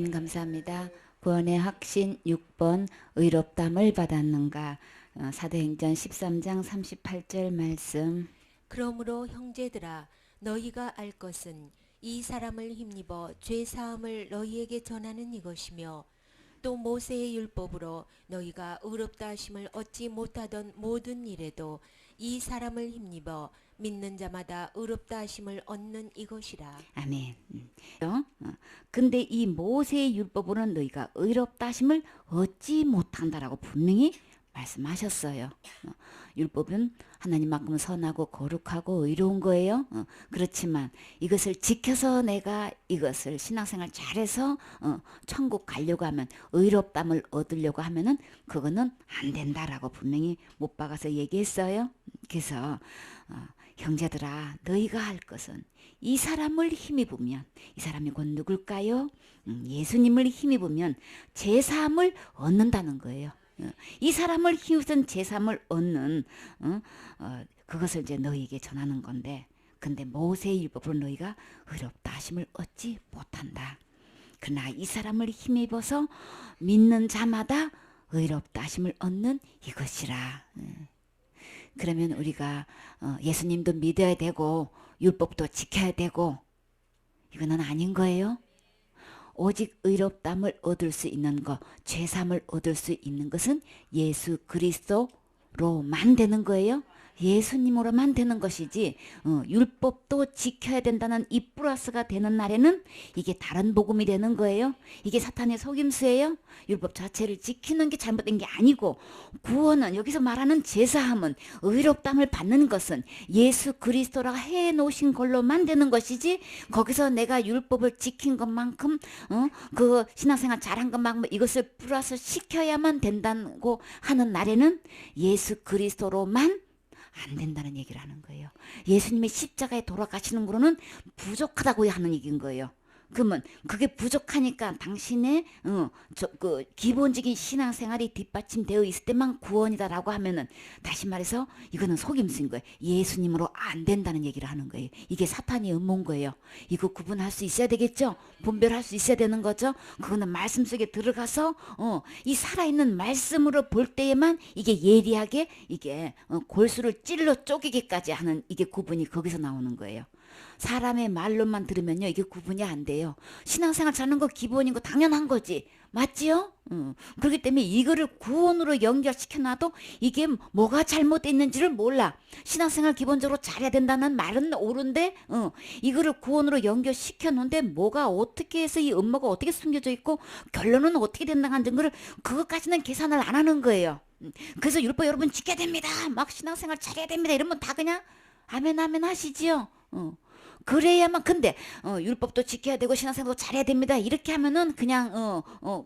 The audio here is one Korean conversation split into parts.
감사합니다. 구원의 확신 6번 의롭담을 받았는가. 사도행전 13장 38절 말씀. 그러므로 형제들아 너희가 알 것은 이 사람을 힘입어 죄 사함을 너희에게 전하는 이것이며 또 모세의 율법으로 너희가 의롭다 하심을 얻지 못하던 모든 일에도 이 사람을 힘입어 믿는 자마다 의롭다 하심을 얻는 이것이라. 아멘. 근데 이 모세의 율법으로는 너희가 의롭다 하심을 얻지 못한다라고 분명히 말씀하셨어요. 율법은 하나님만큼 선하고 거룩하고 의로운 거예요. 그렇지만 이것을 지켜서 내가 이것을 신앙생활 잘해서 천국 가려고 하면 의롭담을 얻으려고 하면은 그거는 안 된다라고 분명히 못 박아서 얘기했어요. 그래서 형제들아 너희가 할 것은 이 사람을 힘입으면 이 사람이 곧 누굴까요? 예수님을 힘입으면 제사함을 얻는다는 거예요. 이 사람을 힘입은 제사함을 얻는 그것을 이제 너희에게 전하는 건데, 근데 모세의 율법으로 너희가 의롭다 하심을 얻지 못한다. 그러나 이 사람을 힘입어서 믿는 자마다 의롭다 하심을 얻는 이것이라. 그러면 우리가 예수님도 믿어야 되고 율법도 지켜야 되고 이거는 아닌 거예요. 오직 의롭담을 얻을 수 있는 것, 죄삼을 얻을 수 있는 것은 예수 그리스도로만 되는 거예요. 예수님으로만 되는 것이지 율법도 지켜야 된다는 이 플러스가 되는 날에는 이게 다른 복음이 되는 거예요. 이게 사탄의 속임수예요. 율법 자체를 지키는 게 잘못된 게 아니고, 구원은 여기서 말하는 제사함은 의롭담을 받는 것은 예수 그리스도가 해놓으신 걸로만 되는 것이지, 거기서 내가 율법을 지킨 것만큼 그 신앙생활 잘한 것만큼 이것을 플러스 시켜야만 된다고 하는 날에는 예수 그리스도로만 안 된다는 얘기를 하는 거예요. 예수님의 십자가에 돌아가시는 거로는 부족하다고 하는 얘기인 거예요. 그러면 그게 부족하니까 당신의 그 기본적인 신앙생활이 뒷받침되어 있을 때만 구원이다라고 하면은, 다시 말해서 이거는 속임수인 거예요. 예수님으로 안 된다는 얘기를 하는 거예요. 이게 사탄의 음모인 거예요. 이거 구분할 수 있어야 되겠죠. 분별할 수 있어야 되는 거죠. 그거는 말씀 속에 들어가서 이 살아있는 말씀으로 볼 때에만 이게 예리하게 이게 골수를 찔러 쪼개기까지 하는 이게 구분이 거기서 나오는 거예요. 사람의 말로만 들으면요 이게 구분이 안 돼요. 신앙생활 사는 거 기본인 거 당연한 거지, 맞지요? 그렇기 때문에 이거를 구원으로 연결시켜놔도 이게 뭐가 잘못됐는지를 몰라. 신앙생활 기본적으로 잘해야 된다는 말은 옳은데 이거를 구원으로 연결시켜 놓은데 뭐가 어떻게 해서 이 음모가 어떻게 숨겨져 있고 결론은 어떻게 된다는 거를 그것까지는 계산을 안 하는 거예요. 그래서 율법 여러분 지켜야 됩니다, 막 신앙생활 잘해야 됩니다 이러면 다 그냥 아멘 아멘 하시지요. 그래야만. 근데 율법도 지켜야 되고 신앙생활도 잘해야 됩니다 이렇게 하면은 그냥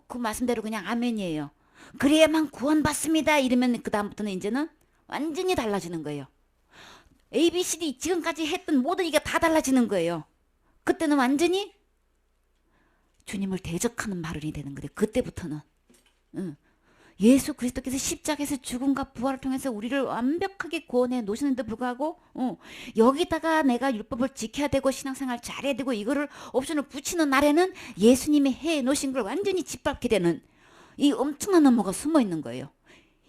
그 말씀대로 그냥 아멘이에요. 그래야만 구원받습니다 이러면 그 다음부터는 이제는 완전히 달라지는 거예요. ABCD 지금까지 했던 모든 이게 다 달라지는 거예요. 그때는 완전히 주님을 대적하는 발언이 되는 거예요. 그때부터는 예수 그리스도께서 십자가에서 죽음과 부활을 통해서 우리를 완벽하게 구원해 놓으시는데 불구하고 여기다가 내가 율법을 지켜야 되고 신앙생활 잘해야 되고 이거를 옵션을 붙이는 날에는 예수님이 해 놓으신 걸 완전히 짓밟게 되는 이 엄청난 음모가 숨어 있는 거예요.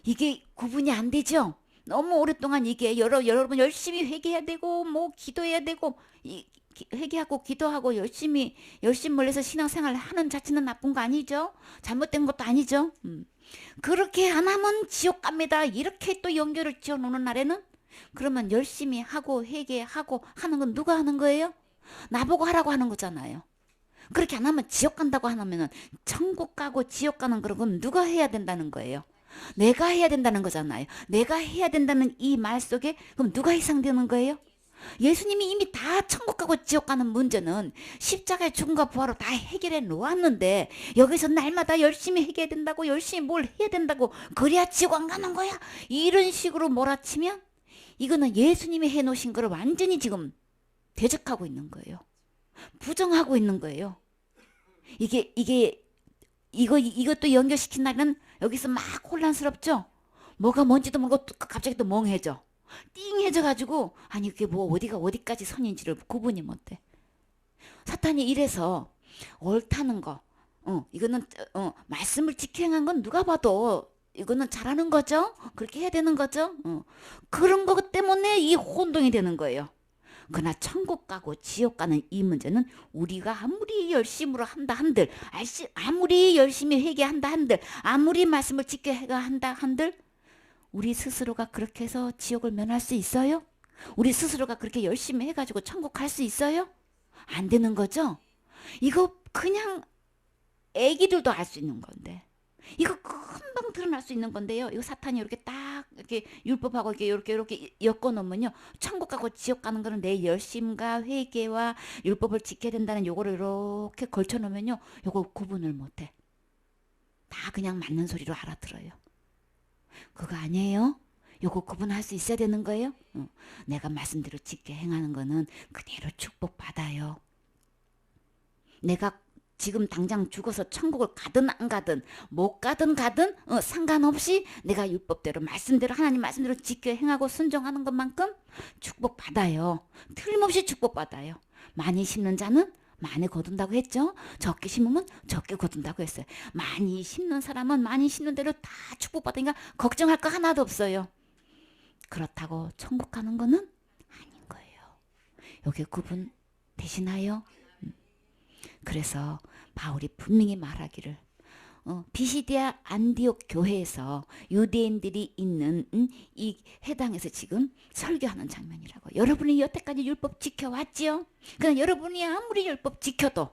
이게 구분이 안 되죠. 너무 오랫동안 이게 여러분 열심히 회개해야 되고 뭐 기도해야 되고 회개하고 기도하고 열심히 몰려서 신앙생활 하는 자체는 나쁜 거 아니죠. 잘못된 것도 아니죠. 그렇게 안 하면 지옥 갑니다 이렇게 또 연결을 지어 놓는 날에는, 그러면 열심히 하고 회개하고 하는 건 누가 하는 거예요? 나보고 하라고 하는 거잖아요. 그렇게 안 하면 지옥 간다고 하면은 천국 가고 지옥 가는 그런 누가 해야 된다는 거예요? 내가 해야 된다는 거잖아요. 내가 해야 된다는 이 말 속에 그럼 누가 해당되는 거예요? 예수님이 이미 다 천국 가고 지옥 가는 문제는 십자가의 죽음과 부활로 다 해결해 놓았는데, 여기서 날마다 열심히 해결해야 된다고, 열심히 뭘 해야 된다고, 그래야 지옥 안 가는 거야 이런 식으로 몰아치면 이거는 예수님이 해 놓으신 거를 완전히 지금 대적하고 있는 거예요. 부정하고 있는 거예요. 이것도 연결시킨 날은 여기서 막 혼란스럽죠. 뭐가 뭔지도 모르고 갑자기 또 멍해져. 띵해져가지고 아니 그게 뭐 어디가 어디까지 선인지를 구분이 못해. 사탄이 이래서 옳다는 거, 이거는 말씀을 지켜 행한 건 누가 봐도 이거는 잘하는 거죠. 그렇게 해야 되는 거죠. 그런 것 때문에 이 혼동이 되는 거예요. 그러나 천국 가고 지옥 가는 이 문제는 우리가 아무리 열심으로 한다 한들, 아무리 열심히 회개한다 한들, 아무리 말씀을 지켜 한다 한들, 우리 스스로가 그렇게 해서 지옥을 면할 수 있어요? 우리 스스로가 그렇게 열심히 해가지고 천국 갈 수 있어요? 안 되는 거죠? 이거 그냥 애기들도 알 수 있는 건데, 이거 금방 드러날 수 있는 건데요. 이거 사탄이 이렇게 딱 이렇게 율법하고 이렇게 엮어 놓으면요, 천국 가고 지옥 가는 거는 내 열심과 회개와 율법을 지켜야 된다는 요거를 이렇게 걸쳐 놓으면요, 요거 구분을 못해. 다 그냥 맞는 소리로 알아들어요. 그거 아니에요? 요거 구분할 수 있어야 되는 거예요. 내가 말씀대로 지켜 행하는 거는 그대로 축복받아요. 내가 지금 당장 죽어서 천국을 가든 안 가든 못 가든 상관없이 내가 율법대로 말씀대로 하나님 말씀대로 지켜 행하고 순종하는 것만큼 축복받아요. 틀림없이 축복받아요. 많이 심는 자는 많이 거둔다고 했죠. 적게 심으면 적게 거둔다고 했어요. 많이 심는 사람은 많이 심는 대로 다 축복받으니까 걱정할 거 하나도 없어요. 그렇다고 천국 가는 거는 아닌 거예요. 여기 구분 되시나요? 그래서 바울이 분명히 말하기를, 비시디아 안디옥 교회에서 유대인들이 있는 이 해당에서 지금 설교하는 장면이라고. 여러분이 여태까지 율법 지켜왔지요? 그러나 여러분이 아무리 율법 지켜도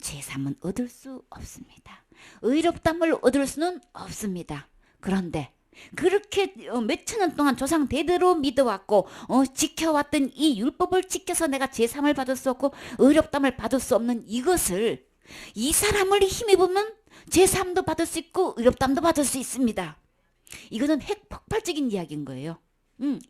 제삼은 얻을 수 없습니다. 의롭담을 얻을 수는 없습니다. 그런데 그렇게 몇천 년 동안 조상 대대로 믿어왔고 지켜왔던 이 율법을 지켜서 내가 제삼을 받을 수 없고 의롭담을 받을 수 없는 이것을, 이 사람을 힘입으면 제삼도 받을 수 있고 의롭담도 받을 수 있습니다. 이거는 핵폭발적인 이야기인 거예요.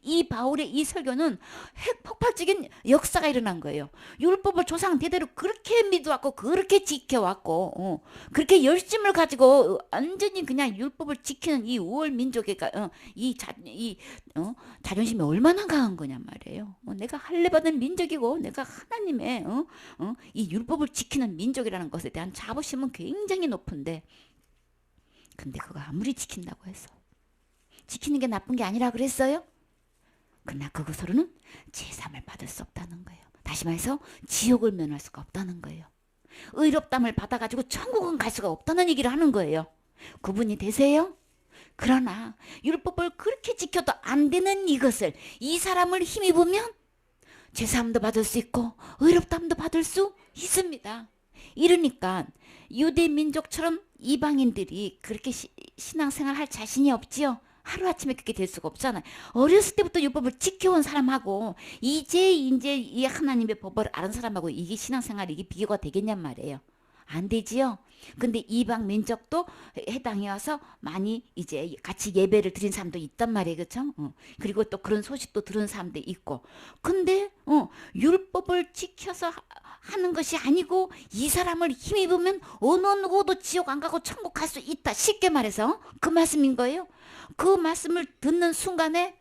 이 바울의 이 설교는 핵폭발적인 역사가 일어난 거예요. 율법을 조상 대대로 그렇게 믿어왔고 그렇게 지켜왔고 그렇게 열심을 가지고 완전히 그냥 율법을 지키는 이 우월 민족의 자존심이 얼마나 강한 거냐 말이에요. 내가 할례받은 민족이고 내가 하나님의 이 율법을 지키는 민족이라는 것에 대한 자부심은 굉장히 높은데, 근데 그거 아무리 지킨다고 해서 지키는 게 나쁜 게 아니라 그랬어요? 그러나 그것으로는 제삼을 받을 수 없다는 거예요. 다시 말해서 지옥을 면할 수가 없다는 거예요. 의롭담을 받아가지고 천국은 갈 수가 없다는 얘기를 하는 거예요. 구분이 되세요? 그러나 율법을 그렇게 지켜도 안 되는 이것을, 이 사람을 힘입으면 제삼도 받을 수 있고 의롭담도 받을 수 있습니다. 이러니까 유대 민족처럼 이방인들이 그렇게 신앙생활 할 자신이 없지요. 하루아침에 그렇게 될 수가 없잖아요. 어렸을 때부터 율법을 지켜온 사람하고 이제 이 하나님의 법을 아는 사람하고 이게 신앙생활이 이게 비교가 되겠냔 말이에요. 안 되지요. 근데 이방 민족도 해당이 와서 많이 이제 같이 예배를 드린 사람도 있단 말이에요. 그렇죠? 그리고 또 그런 소식도 들은 사람도 있고. 근데 율법을 지켜서 하는 것이 아니고 이 사람을 힘입으면 어느 누구도 지옥 안 가고 천국 갈 수 있다. 쉽게 말해서 그 말씀인 거예요. 그 말씀을 듣는 순간에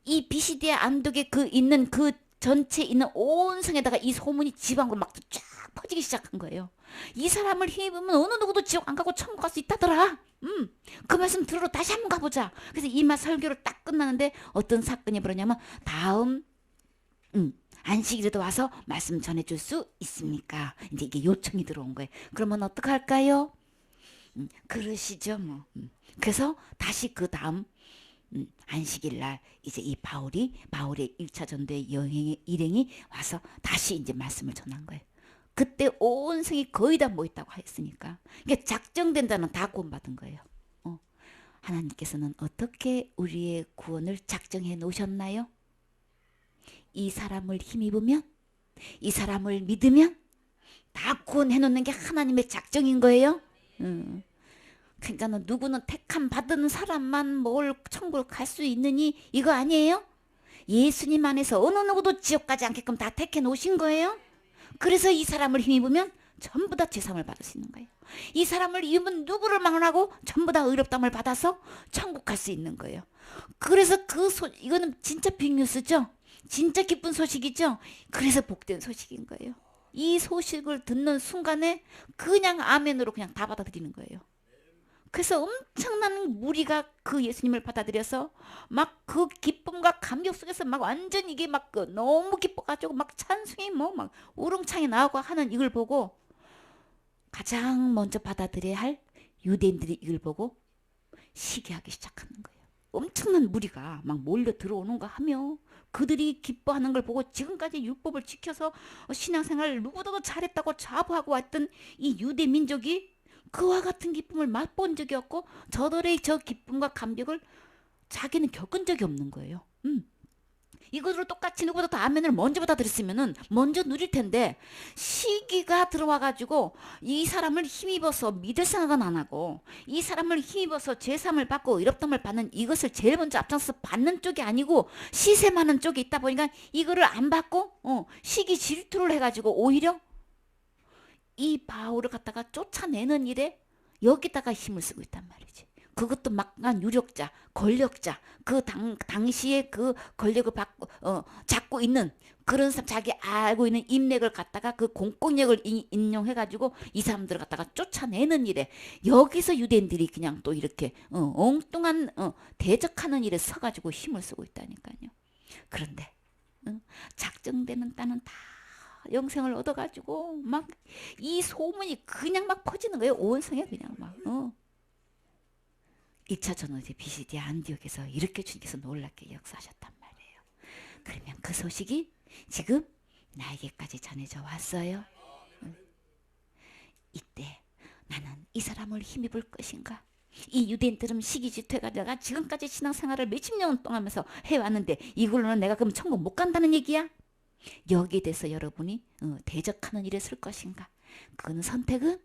이 비시디아 안독에 있는 그 전체 있는 온 성에다가 이 소문이 지방으로 막 쫙 퍼지기 시작한 거예요. 이 사람을 힘입으면 어느 누구도 지옥 안 가고 천국 갈 수 있다더라. 그 말씀 들으러 다시 한번 가보자. 그래서 이 말 설교를 딱 끝나는데 어떤 사건이 벌어냐면, 다음 안식일에도 와서 말씀 전해줄 수 있습니까? 이제 이게 요청이 들어온 거예요. 그러면 어떡할까요? 그러시죠 뭐. 그래서 다시 그 다음 안식일 날 이제 이 바울의 1차 전도의 일행이 와서 다시 이제 말씀을 전한 거예요. 그때 온 성이 거의 다 모였다고 했으니까 이게 작정된다는 다 구원받은 거예요. 하나님께서는 어떻게 우리의 구원을 작정해 놓으셨나요? 이 사람을 힘입으면, 이 사람을 믿으면 다 구원해 놓는 게 하나님의 작정인 거예요. 그러니까 누구는 택함 받은 사람만 뭘 천국을 갈 수 있느니 이거 아니에요? 예수님 안에서 어느 누구도 지옥 가지 않게끔 다 택해 놓으신 거예요. 그래서 이 사람을 힘입으면 전부 다 제삼을 받을 수 있는 거예요. 이 사람을 입으면 누구를 망하고 전부 다 의롭담을 받아서 천국 갈 수 있는 거예요. 그래서 이거는 진짜 빅뉴스죠. 진짜 기쁜 소식이죠. 그래서 복된 소식인 거예요. 이 소식을 듣는 순간에 그냥 아멘으로 그냥 다 받아들이는 거예요. 그래서 엄청난 무리가 그 예수님을 받아들여서 막 그 기쁨과 감격 속에서 막 완전 이게 막 너무 기뻐가지고 막 찬송이 뭐 막 우렁창이 나오고 하는 이걸 보고 가장 먼저 받아들여야 할 유대인들이 이걸 보고 시기하기 시작하는 거예요. 엄청난 무리가 막 몰려 들어오는 거 하며 그들이 기뻐하는 걸 보고 지금까지 율법을 지켜서 신앙생활을 누구보다도 잘했다고 자부하고 왔던 이 유대 민족이 그와 같은 기쁨을 맛본 적이 없고 저들의 저 기쁨과 감격을 자기는 겪은 적이 없는 거예요. 이것으로 똑같이 누구보다 더 아멘을 먼저 받아들였으면은 먼저 누릴 텐데 시기가 들어와가지고 이 사람을 힘입어서 믿을 생각은 안 하고 이 사람을 힘입어서 죄사함을 받고 의롭다함을 받는 이것을 제일 먼저 앞장서 받는 쪽이 아니고 시샘하는 쪽이 있다 보니까 이거를 안 받고 시기 질투를 해가지고 오히려 이 바울을 갖다가 쫓아내는 일에 여기다가 힘을 쓰고 있단 말이지. 그것도 막강한 유력자, 권력자, 그 당시에 그 권력을 잡고 있는 그런 사람, 자기 알고 있는 인맥을 갖다가 그 공권력을 인용해가지고 이 사람들을 갖다가 쫓아내는 일에 여기서 유대인들이 그냥 또 이렇게 엉뚱한 대적하는 일에 서가지고 힘을 쓰고 있다니까요. 그런데 작정되는 딸은 다 영생을 얻어가지고 막 이 소문이 그냥 막 퍼지는 거예요. 온 성에 그냥 막. 2차 전후대 비시디 안디옥에서 이렇게 주님께서 놀랍게 역사하셨단 말이에요. 그러면 그 소식이 지금 나에게까지 전해져 왔어요. 이때 나는 이 사람을 힘입을 것인가? 이 유대인들은 시기질투해가 내가 지금까지 신앙생활을 몇십 년 동안 하면서 해왔는데 이걸로는 내가 그럼 천국 못 간다는 얘기야? 여기에 대해서 여러분이 대적하는 일에 쓸 것인가? 그거는 선택은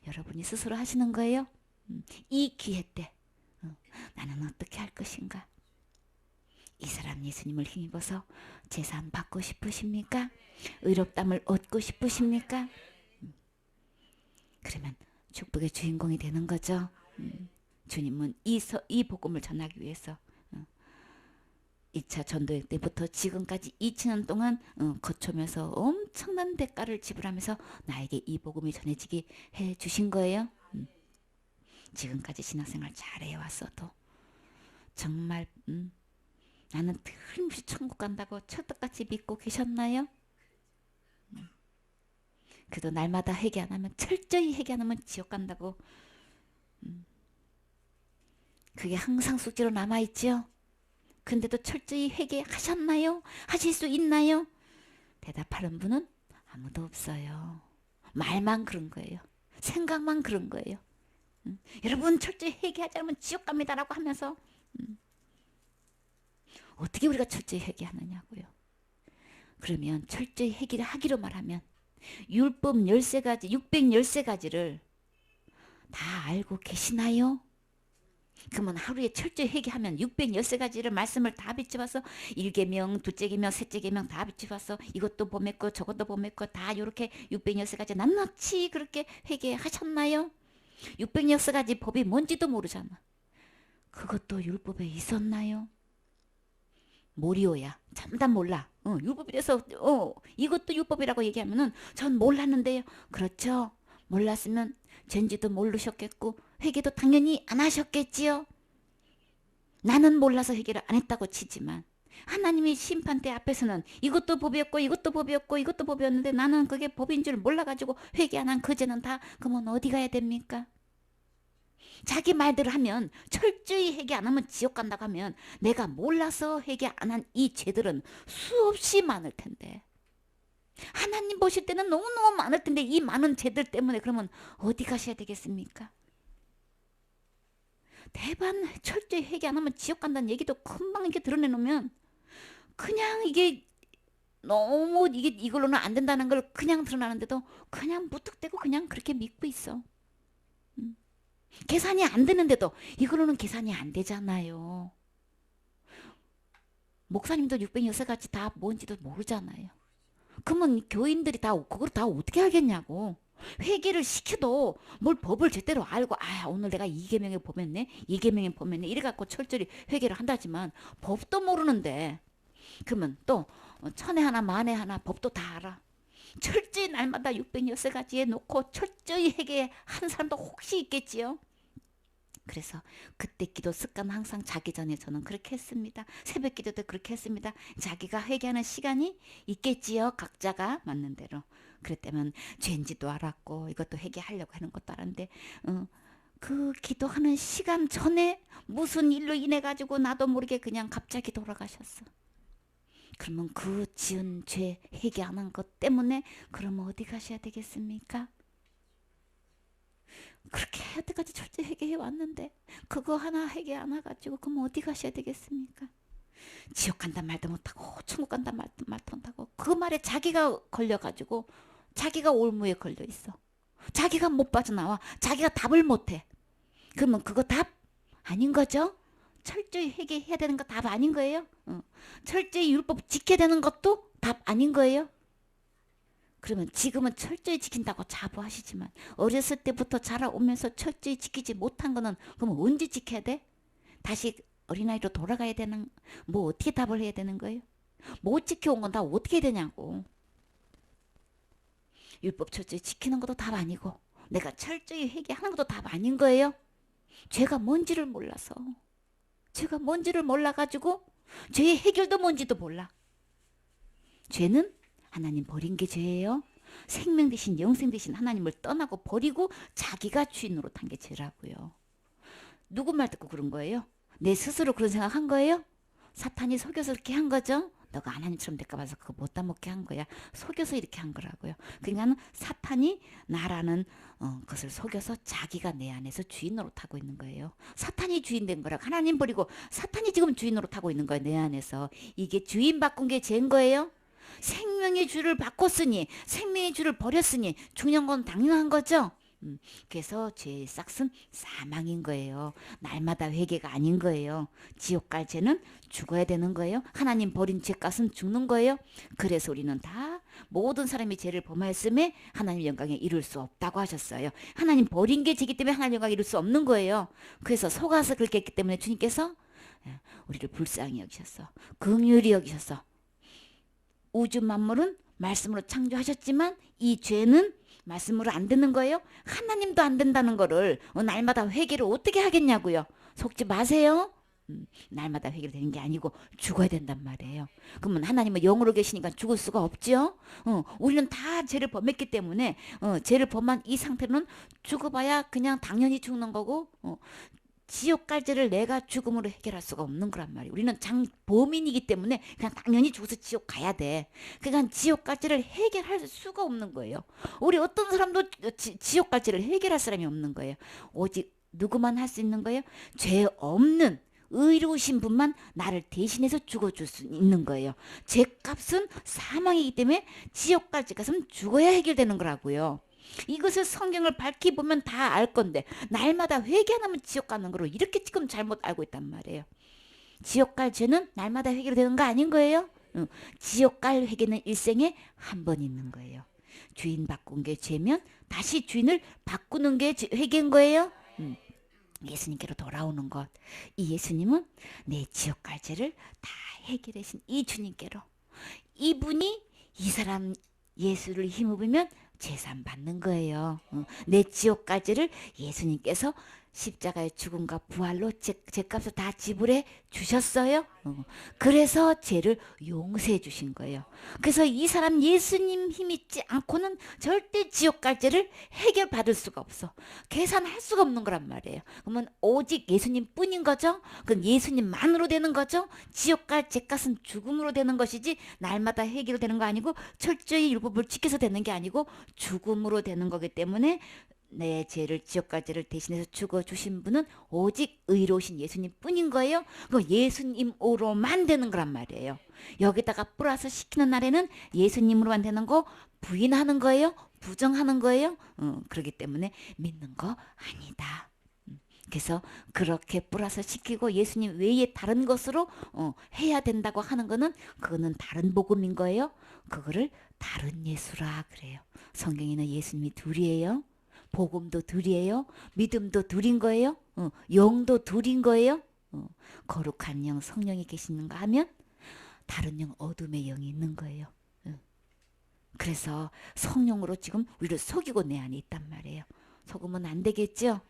여러분이 스스로 하시는 거예요. 이 기회 때 나는 어떻게 할 것인가? 이 사람 예수님을 힘입어서 제사함 받고 싶으십니까? 의롭담을 얻고 싶으십니까? 그러면 축복의 주인공이 되는 거죠. 주님은 이 복음을 전하기 위해서 2차 전도회 때부터 지금까지 2000년 동안 거쳐면서 엄청난 대가를 지불하면서 나에게 이 복음이 전해지게 해 주신 거예요. 지금까지 신앙생활 잘해왔어도 정말 나는 틀림없이 천국 간다고 철떡같이 믿고 계셨나요? 그래도 날마다 회개 안 하면 철저히 회개 안 하면 지옥 간다고 그게 항상 숙제로 남아있죠. 근데도 철저히 회개하셨나요? 하실 수 있나요? 대답하는 분은 아무도 없어요. 말만 그런 거예요. 생각만 그런 거예요. 여러분 철저히 회개하지 않으면 지옥 갑니다라고 하면서 어떻게 우리가 철저히 회개하느냐고요. 그러면 철저히 회개를 하기로 말하면 율법 13가지 613가지를 다 알고 계시나요? 그러면 하루에 철저히 회개하면 613가지를 말씀을 다 비춰봐서 1계명, 2계명, 3계명 다 비춰봐서 이것도 범했고 저것도 범했고 다 이렇게 613가지 낱낱이 그렇게 회개하셨나요? 606가지 법이 뭔지도 모르잖아. 그것도 율법에 있었나요? 모리오야. 참단 몰라. 율법에 대해서 이것도 율법이라고 얘기하면은 전 몰랐는데요. 그렇죠. 몰랐으면 전지도 모르셨겠고 회개도 당연히 안 하셨겠지요. 나는 몰라서 회개를 안 했다고 치지만 하나님의 심판대 앞에서는 이것도 법이었고 이것도 법이었고 이것도 법이었는데 나는 그게 법인 줄 몰라가지고 회개 안 한 그 죄는 다 그러면 어디 가야 됩니까? 자기 말대로 하면 철저히 회개 안 하면 지옥 간다고 하면 내가 몰라서 회개 안 한 이 죄들은 수없이 많을 텐데 하나님 보실 때는 너무너무 많을 텐데 이 많은 죄들 때문에 그러면 어디 가셔야 되겠습니까? 대반 철저히 회개 안 하면 지옥 간다는 얘기도 금방 이렇게 드러내놓으면 그냥 이게 너무 이걸로는 안 된다는 걸 그냥 드러나는데도 그냥 무턱대고 그냥 그렇게 믿고 있어. 계산이 안 되는데도 이걸로는 계산이 안 되잖아요. 목사님도 606가지 다 뭔지도 모르잖아요. 그러면 교인들이 다 그걸 다 어떻게 알겠냐고. 회개를 시켜도 뭘 법을 제대로 알고 오늘 내가 2계명에 범했네 2계명에 범했네 이래갖고 철저히 회개를 한다지만 법도 모르는데 그러면 또 천에 하나 만에 하나 법도 다 알아. 철저히 날마다 606가지 해놓고 철저히 회개한 사람도 혹시 있겠지요. 그래서 그때 기도 습관 항상 자기 전에 저는 그렇게 했습니다. 새벽 기도도 그렇게 했습니다. 자기가 회개하는 시간이 있겠지요. 각자가 맞는 대로. 그랬다면 죄인지도 알았고 이것도 회개하려고 하는 것도 알았는데 그 기도하는 시간 전에 무슨 일로 인해 가지고 나도 모르게 그냥 갑자기 돌아가셨어. 그러면 그 지은 죄 회개 안 한 것 때문에 그러면 어디 가셔야 되겠습니까? 그렇게 여태까지 철저히 회개해 왔는데 그거 하나 회개 안 해가지고 그럼 어디 가셔야 되겠습니까? 지옥 간다 말도 못하고 천국 간다 말도 못하고 그 말에 자기가 걸려가지고 자기가 올무에 걸려 있어. 자기가 못 빠져나와. 자기가 답을 못해. 그러면 그거 답 아닌 거죠? 철저히 회개해야 되는 거 답 아닌 거예요? 철저히 율법 지켜야 되는 것도 답 아닌 거예요? 그러면 지금은 철저히 지킨다고 자부하시지만 어렸을 때부터 자라오면서 철저히 지키지 못한 거는 그럼 언제 지켜야 돼? 다시 어린아이로 돌아가야 되는 뭐 어떻게 답을 해야 되는 거예요? 못 지켜온 건 다 어떻게 해야 되냐고. 율법 철저히 지키는 것도 답 아니고 내가 철저히 회개하는 것도 답 아닌 거예요? 죄가 뭔지를 몰라서 죄가 뭔지를 몰라가지고 죄의 해결도 뭔지도 몰라. 죄는 하나님 버린 게 죄예요. 생명 대신 영생 대신 하나님을 떠나고 버리고 자기가 주인으로 탄 게 죄라고요. 누구 말 듣고 그런 거예요? 내 스스로 그런 생각한 거예요? 사탄이 속여서 이렇게 한 거죠? 너가 하나님처럼 될까 봐서 그거 못 따먹게 한 거야. 속여서 이렇게 한 거라고요. 그러니까 사탄이 나라는 것을 속여서 자기가 내 안에서 주인으로 타고 있는 거예요. 사탄이 주인 된 거라. 하나님 버리고 사탄이 지금 주인으로 타고 있는 거예요. 내 안에서. 이게 주인 바꾼 게 죄인 거예요. 생명의 주를 바꿨으니 생명의 주를 버렸으니 중요한 건 당연한 거죠. 그래서 죄의 싹은 사망인 거예요. 날마다 회개가 아닌 거예요. 지옥 갈 죄는 죽어야 되는 거예요. 하나님 버린 죄값은 죽는 거예요. 그래서 우리는 다 모든 사람이 죄를 범하였음에 하나님 영광에 이룰 수 없다고 하셨어요. 하나님 버린 게 죄기 때문에 하나님 영광에 이룰 수 없는 거예요. 그래서 속아서 그렇게 했기 때문에 주님께서 우리를 불쌍히 여기셨어. 긍휼히 여기셨어. 우주 만물은 말씀으로 창조하셨지만 이 죄는 말씀으로 안 되는 거예요. 하나님도 안 된다는 거를 날마다 회개를 어떻게 하겠냐고요. 속지 마세요. 날마다 회개를 되는 게 아니고 죽어야 된단 말이에요. 그러면 하나님은 영으로 계시니까 죽을 수가 없죠. 우리는 다 죄를 범했기 때문에 죄를 범한 이 상태로는 죽어봐야 그냥 당연히 죽는 거고 지옥 갈 죄를 내가 죽음으로 해결할 수가 없는 거란 말이에요. 우리는 범인이기 때문에 그냥 당연히 죽어서 지옥 가야 돼. 그러니까 지옥 갈 죄를 해결할 수가 없는 거예요. 우리 어떤 사람도 지옥 갈 죄를 해결할 사람이 없는 거예요. 오직 누구만 할 수 있는 거예요? 죄 없는 의로우신 분만 나를 대신해서 죽어줄 수 있는 거예요. 죄값은 사망이기 때문에 지옥 갈 죄값은 죽어야 해결되는 거라고요. 이것을 성경을 밝히 보면 다 알 건데 날마다 회개 안 하면 지옥 가는 거로 이렇게 지금 잘못 알고 있단 말이에요. 지옥 갈 죄는 날마다 해결되는 거 아닌 거예요? 지옥 갈 회개는 일생에 한 번 있는 거예요. 주인 바꾼 게 죄면 다시 주인을 바꾸는 게 회개인 거예요. 예수님께로 돌아오는 것. 이 예수님은 내 지옥 갈 죄를 다 해결하신 이 주님께로. 이분이 이 사람 예수를 힘입으면 재산 받는 거예요. 내 지옥 갈 죄를 예수님께서 십자가의 죽음과 부활로 죄값을 다 지불해 주셨어요. 그래서 죄를 용서해 주신 거예요. 그래서 이 사람 예수님 힘 있지 않고는 절대 지옥 갈 죄를 해결받을 수가 없어. 계산할 수가 없는 거란 말이에요. 그러면 오직 예수님 뿐인 거죠. 그럼 예수님만으로 되는 거죠. 지옥 갈 죄값은 죽음으로 되는 것이지 날마다 해결되는 거 아니고 철저히 율법을 지켜서 되는 게 아니고 죽음으로 되는 거기 때문에 내 죄를 지옥 갈 죄를 대신해서 죽어주신 분은 오직 의로우신 예수님 뿐인 거예요. 그 예수님으로만 되는 거란 말이에요. 여기다가 플러스 시키는 날에는 예수님으로만 되는 거 부인하는 거예요. 부정하는 거예요. 그렇기 때문에 믿는 거 아니다. 그래서 그렇게 플러스 시키고 예수님 외에 다른 것으로 해야 된다고 하는 거는 그거는 다른 복음인 거예요. 그거를 다른 예수라 그래요. 성경에는 예수님이 둘이에요. 복음도 둘이에요. 믿음도 둘인 거예요. 영도 둘인 거예요. 거룩한 영 성령이 계시는가 하면 다른 영 어둠의 영이 있는 거예요. 그래서 성령으로 지금 우리를 속이고 내 안에 있단 말이에요. 속으면 안 되겠죠?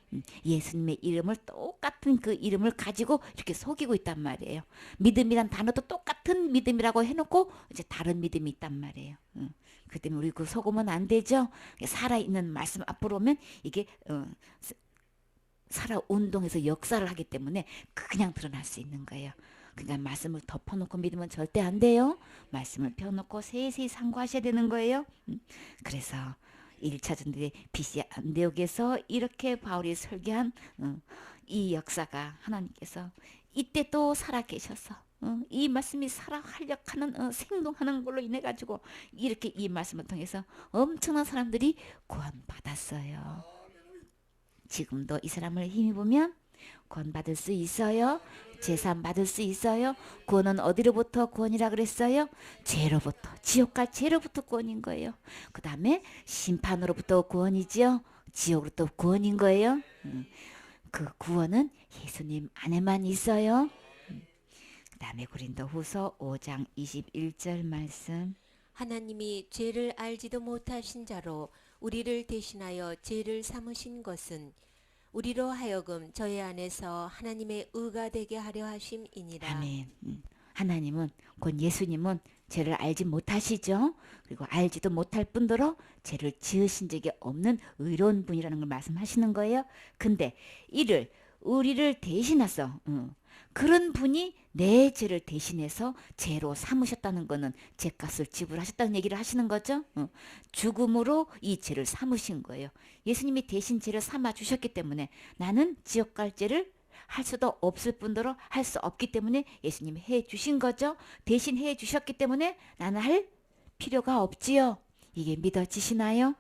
예수님의 이름을 똑같은 그 이름을 가지고 이렇게 속이고 있단 말이에요. 믿음이란 단어도 똑같은 믿음이라고 해놓고 이제 다른 믿음이 있단 말이에요. 그 때문에 우리 그 속으면 안 되죠? 살아있는 말씀 앞으로 오면 이게 살아 운동해서 역사를 하기 때문에 그냥 드러날 수 있는 거예요. 그러니까 말씀을 덮어놓고 믿으면 절대 안 돼요. 말씀을 펴놓고 세세히 상고하셔야 되는 거예요. 그래서 1차 전도의 BC 안디옥에서 이렇게 바울이 설교한 이 역사가 하나님께서 이때 또 살아계셔서 이 말씀이 살아 활력하는 생동하는 걸로 인해 가지고 이렇게 이 말씀을 통해서 엄청난 사람들이 구원받았어요. 지금도 이 사람을 힘입으면 구원받을 수 있어요. 재산 받을 수 있어요. 구원은 어디로부터 구원이라 그랬어요? 죄로부터, 지옥 갈 죄로부터 구원인 거예요. 그 다음에 심판으로부터 구원이지요. 지옥으로부터 구원인 거예요. 그 구원은 예수님 안에만 있어요. 그 다음에 고린도후서 5장 21절 말씀. 하나님이 죄를 알지도 못하신 자로 우리를 대신하여 죄를 삼으신 것은 우리로 하여금 저희 안에서 하나님의 의가 되게 하려 하심이니라. 아멘. 하나님은 곧 예수님은 죄를 알지 못하시죠. 그리고 알지도 못할 뿐더러 죄를 지으신 적이 없는 의로운 분이라는 걸 말씀하시는 거예요. 근데 이를 우리를 대신해서 그런 분이 내 죄를 대신해서 죄로 삼으셨다는 거는 죄값을 지불하셨다는 얘기를 하시는 거죠. 죽음으로 이 죄를 삼으신 거예요. 예수님이 대신 죄를 삼아 주셨기 때문에 나는 지옥 갈 죄를 할 수도 없을 뿐더러 할 수 없기 때문에 예수님이 해 주신 거죠. 대신 해 주셨기 때문에 나는 할 필요가 없지요. 이게 믿어지시나요?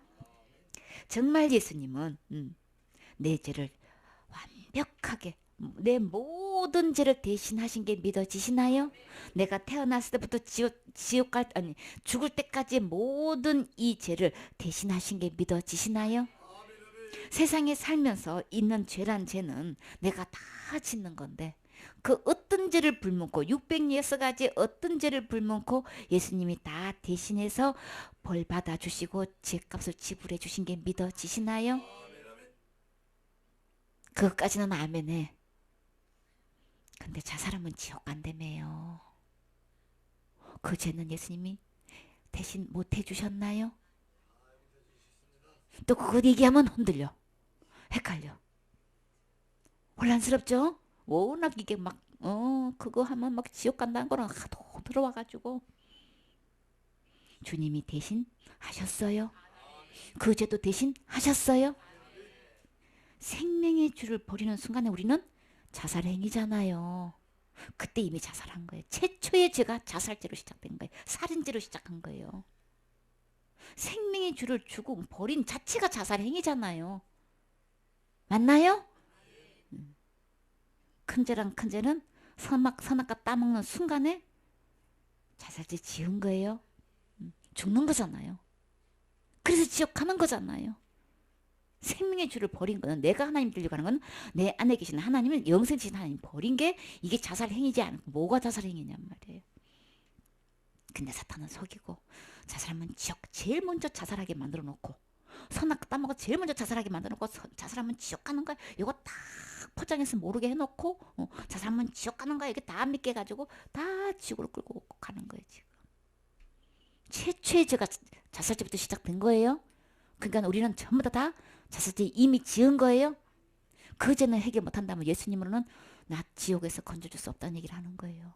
정말 예수님은 내 죄를 완벽하게 내 모든 죄를 대신하신 게 믿어지시나요? 내가 태어났을 때부터 지옥 갈 아니 죽을 때까지 모든 이 죄를 대신하신 게 믿어지시나요? 세상에 살면서 있는 죄란 죄는 내가 다 짓는 건데 그 어떤 죄를 불문코 606가지 어떤 죄를 불문코 예수님이 다 대신해서 벌 받아주시고 죄값을 지불해 주신 게 믿어지시나요? 그것까지는 아멘해. 근데 저 사람은 지옥 간다며요. 그 죄는 예수님이 대신 못 해주셨나요? 또 그거 얘기하면 흔들려. 헷갈려. 혼란스럽죠? 워낙 이게 막 그거 하면 막 지옥 간다는 거는 하도 들어와가지고 주님이 대신 하셨어요. 그 죄도 대신 하셨어요. 생명의 주를 버리는 순간에 우리는 자살행위잖아요. 그때 이미 자살한 거예요. 최초의 죄가 자살죄로 시작된 거예요. 살인죄로 시작한 거예요. 생명의 주를 주고 버린 자체가 자살행위잖아요. 맞나요? 큰 죄랑 큰 죄는 선악과 따먹는 순간에 자살죄 지은 거예요. 죽는 거잖아요. 그래서 지옥 가는 거잖아요. 생명의 주를 버린 거는 내가 하나님 들려고 하는 건 내 안에 계신 하나님을 영생이신 하나님 버린 게 이게 자살행위지 않고 뭐가 자살행위냔 말이에요. 근데 사탄은 속이고 자살하면 지옥 제일 먼저 자살하게 만들어 놓고 선악 따먹어 제일 먼저 자살하게 만들어 놓고 자살하면 지옥 가는 거야. 이거 다 포장해서 모르게 해놓고 자살하면 지옥 가는 거야. 이게 다 믿게 해가지고 다 지옥으로 끌고 가는 거예요. 지금 최초의 죄가 자살죄부터 시작된 거예요. 그러니까 우리는 전부 다 자살죄 이미 지은 거예요. 그 죄는 해결 못한다면 예수님으로는 나 지옥에서 건져줄 수 없다는 얘기를 하는 거예요.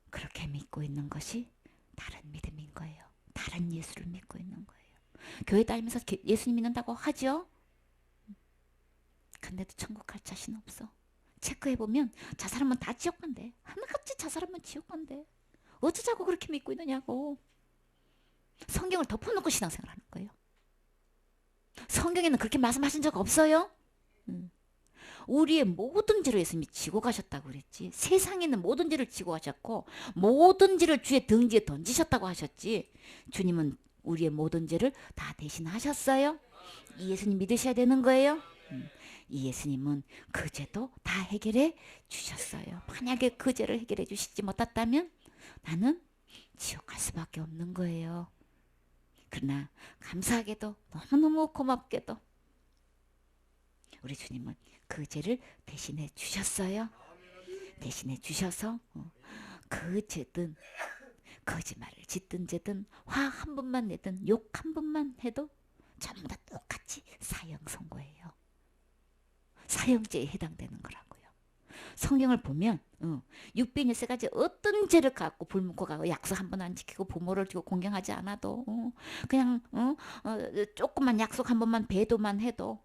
그렇게 믿고 있는 것이 다른 믿음인 거예요. 다른 예수를 믿고 있는 거예요. 교회 다니면서 예수님 믿는다고 하죠. 근데도 천국 갈 자신 없어. 체크해보면 자살하면 다 지옥 간대. 하나같이 자살하면 지옥 간대. 어쩌자고 그렇게 믿고 있느냐고. 성경을 덮어놓고 신앙생활 하는 거예요. 성경에는 그렇게 말씀하신 적 없어요. 우리의 모든 죄를 예수님이 지고 가셨다고 그랬지. 세상에 있는 모든 죄를 지고 가셨고 모든 죄를 주의 등지에 던지셨다고 하셨지. 주님은 우리의 모든 죄를 다 대신하셨어요. 이 예수님 믿으셔야 되는 거예요. 이 예수님은 그 죄도 다 해결해 주셨어요. 만약에 그 죄를 해결해 주시지 못했다면 나는 지옥 갈 수밖에 없는 거예요. 그러나 감사하게도 너무너무 고맙게도 우리 주님은 그 죄를 대신해 주셨어요. 대신해 주셔서 그 죄든 거짓말을 짓든 죄든 화 한 번만 내든 욕 한 번만 해도 전부 다 똑같이 사형 선고예요. 사형죄에 해당되는 거라고요. 성경을 보면 600일세까지 어떤 죄를 갖고 불문고 가고 약속 한 번 안 지키고 부모를 두고 공경하지 않아도 그냥 조금만 약속 한 번만 배도만 해도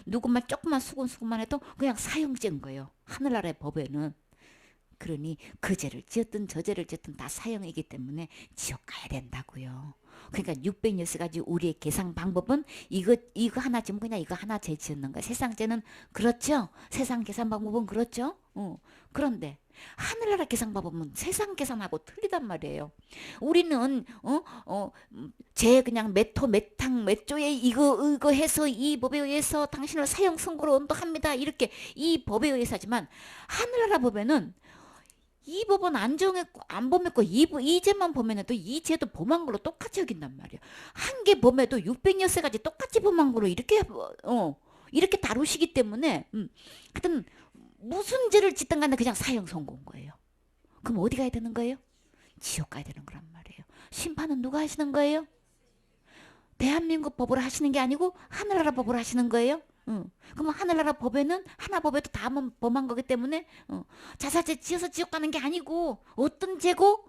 누구만 조금만 수군수군만 해도 그냥 사형죄인 거예요. 하늘나라의 법에는. 그러니 그 죄를 지었든 저 죄를 지었든 다 사형이기 때문에 지옥 가야 된다고요. 그러니까 600년까지 우리의 계산 방법은 이거 하나 지면 그냥 이거 하나 죄 지었는 거야. 세상 죄는 그렇죠. 세상 계산 방법은 그렇죠. 그런데 하늘나라 계산 방법은 세상 계산하고 틀리단 말이에요. 우리는 죄 그냥 몇 조에 이거 해서 이 법에 의해서 당신을 사형 선고로 언도합니다. 이렇게 이 법에 의해서 하지만 하늘나라 법에는 이 법은 안 정했고 안 범했고 이 죄만 범했는데 또 이 죄도 범한 걸로 똑같이 여긴단 말이야. 한 개 범해도 600년세까지 똑같이 범한 걸로 이렇게 다루시기 때문에 하여튼 무슨 죄를 짓든 간에 그냥 사형 선고인 거예요. 그럼 어디 가야 되는 거예요? 지옥 가야 되는 거란 말이에요. 심판은 누가 하시는 거예요? 대한민국 법으로 하시는 게 아니고 하늘나라 법으로 하시는 거예요. 그럼 하늘나라 법에는 하나 법에도 다 범한 거기 때문에 자살죄 지어서 지옥 가는 게 아니고 어떤 죄고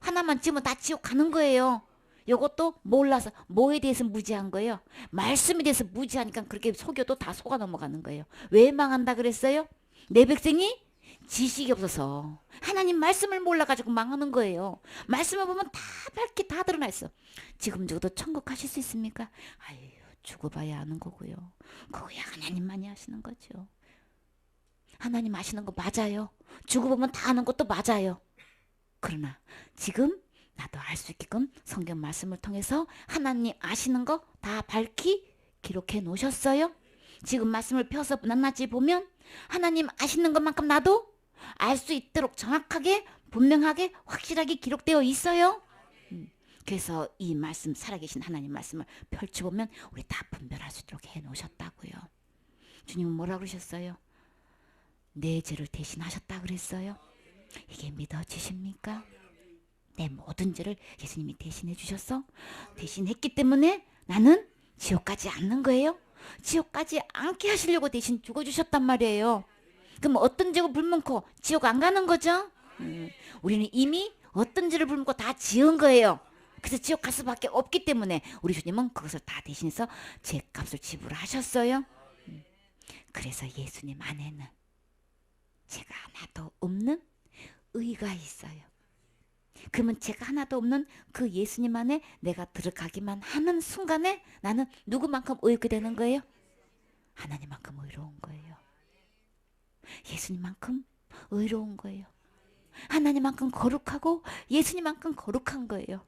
하나만 지으면 다 지옥 가는 거예요. 이것도 몰라서 뭐에 대해서 무지한 거예요? 말씀에 대해서 무지하니까 그렇게 속여도 다 속아 넘어가는 거예요. 왜 망한다 그랬어요? 내 백성이 지식이 없어서 하나님 말씀을 몰라가지고 망하는 거예요. 말씀을 보면 다 밝게 다 드러나 있어. 지금 죽어도 천국 가실 수 있습니까? 아유, 죽어봐야 아는 거고요. 그거야 하나님만이 하시는 거죠. 하나님 아시는 거 맞아요. 죽어보면 다 아는 것도 맞아요. 그러나 지금 나도 알 수 있게끔 성경 말씀을 통해서 하나님 아시는 거 다 밝히 기록해 놓으셨어요. 지금 말씀을 펴서 낱낱이 보면 하나님 아시는 것만큼 나도 알 수 있도록 정확하게 분명하게 확실하게 기록되어 있어요. 그래서 이 말씀 살아계신 하나님 말씀을 펼쳐보면 우리 다 분별할 수 있도록 해놓으셨다고요. 주님은 뭐라 그러셨어요? 내 죄를 대신하셨다 그랬어요. 이게 믿어지십니까? 내 모든 죄를 예수님이 대신해 주셨어. 대신했기 때문에 나는 지옥 가지 않는 거예요. 지옥 가지 않게 하시려고 대신 죽어주셨단 말이에요. 그럼 어떤 죄고 불문코 지옥 안 가는 거죠? 우리는 이미 어떤 죄를 불문코 다 지은 거예요. 그래서 지옥 갈 수밖에 없기 때문에 우리 주님은 그것을 다 대신해서 죄값을 지불하셨어요. 그래서 예수님 안에는 죄가 하나도 없는 의가 있어요. 그러면 죄가 하나도 없는 그 예수님 안에 내가 들어가기만 하는 순간에 나는 누구만큼 의롭게 되는 거예요? 하나님만큼 의로운 거예요. 예수님만큼 의로운 거예요. 하나님만큼 거룩하고 예수님만큼 거룩한 거예요.